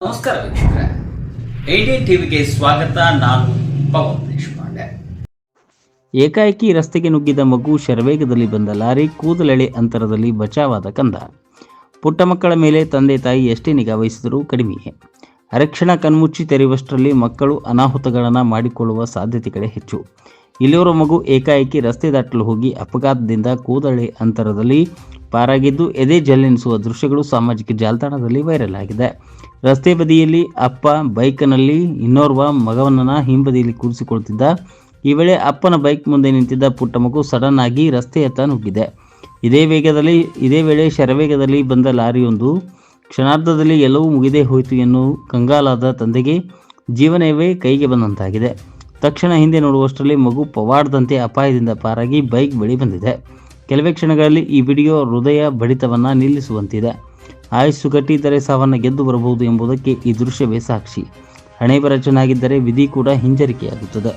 ನಮಸ್ಕಾರ ವೀಕ್ಷಕರೇ, 18 ಟಿವಿಗೆ ಸ್ವಾಗತ. ನಾನು ಪವನ್ ದೇಶಪಾಂಡೆ. ಏಕಾಏಕಿ ರಸ್ತೆಗೆ ನುಗ್ಗಿದ ಮಗು, ಶರವೇಗದಲ್ಲಿ ಬಂದ ಲಾರಿ, ಕೂದಲೆಳೆ ಅಂತರದಲ್ಲಿ ಬಚಾವಾದ ಕಂದ. ಪುಟ್ಟ ಮಕ್ಕಳ ಮೇಲೆ ತಂದೆ ತಾಯಿ ಎಷ್ಟೇ ನಿಗಾ ವಹಿಸಿದರೂ ಕಡಿಮೆಯೇ. ಅರಕ್ಷಣ ಕಣ್ಮುಚ್ಚಿ ತೆರೆಯುವಷ್ಟರಲ್ಲಿ ಮಕ್ಕಳು ಅನಾಹುತಗಳನ್ನು ಮಾಡಿಕೊಳ್ಳುವ ಸಾಧ್ಯತೆಗಳೇ ಹೆಚ್ಚು. ಇಲ್ಲಿಯವರ ಮಗು ಏಕಾಏಕಿ ರಸ್ತೆ ದಾಟಲು ಹೋಗಿ ಅಪಘಾತದಿಂದ ಕೂದಲೆಳೆ ಅಂತರದಲ್ಲಿ ಪಾರಾಗಿದ್ದು ಎದೆ ಜಲ್ಲೆನಿಸುವ ದೃಶ್ಯಗಳು ಸಾಮಾಜಿಕ ಜಾಲತಾಣದಲ್ಲಿ ವೈರಲ್ ಆಗಿದೆ. ರಸ್ತೆ ಬದಿಯಲ್ಲಿ ಅಪ್ಪ ಬೈಕ್ನಲ್ಲಿ ಇನ್ನೋರ್ವ ಮಗವನ್ನ ಹಿಂಬದಿಯಲ್ಲಿ ಕೂರಿಸಿಕೊಳ್ಳುತ್ತಿದ್ದ. ಈ ವೇಳೆ ಅಪ್ಪನ ಬೈಕ್ ಮುಂದೆ ನಿಂತಿದ್ದ ಪುಟ್ಟ ಮಗು ಸಡನ್ ಆಗಿ ರಸ್ತೆಯತ್ತ ನುಗ್ಗಿದೆ. ಇದೇ ವೇಳೆ ಶರವೇಗದಲ್ಲಿ ಬಂದ ಲಾರಿಯೊಂದು ಕ್ಷಣಾರ್ಧದಲ್ಲಿ ಎಲ್ಲವೂ ಮುಗಿದೇ ಹೋಯಿತು ಎನ್ನುವ ಕಂಗಾಲಾದ ತಂದೆಗೆ ಜೀವನವೇ ಕೈಗೆ ಬಂದಂತಾಗಿದೆ. ತಕ್ಷಣ ಹಿಂದೆ ನೋಡುವಷ್ಟರಲ್ಲಿ ಮಗು ಪವಾಡದಂತೆ ಅಪಾಯದಿಂದ ಪಾರಾಗಿ ಬೈಕ್ ಬಳಿ ಬಂದಿದೆ. ಕೆಲವೇ ಕ್ಷಣಗಳಲ್ಲಿ ಈ ವಿಡಿಯೋ ಹೃದಯ ಬಡಿತವನ್ನು ನಿಲ್ಲಿಸುವಂತಿದೆ. ಆಯುಸ್ಸು ಗಟ್ಟಿದ್ದರೆ ಸಾವನ್ನು ಗೆದ್ದು ಬರಬಹುದು ಎಂಬುದಕ್ಕೆ ಈ ದೃಶ್ಯವೇ ಸಾಕ್ಷಿ. ಹಣೆಬರ ಚೆನ್ನಾಗಿದ್ದರೆ ವಿಧಿ ಕೂಡ ಹಿಂಜರಿಕೆಯಾಗುತ್ತದೆ.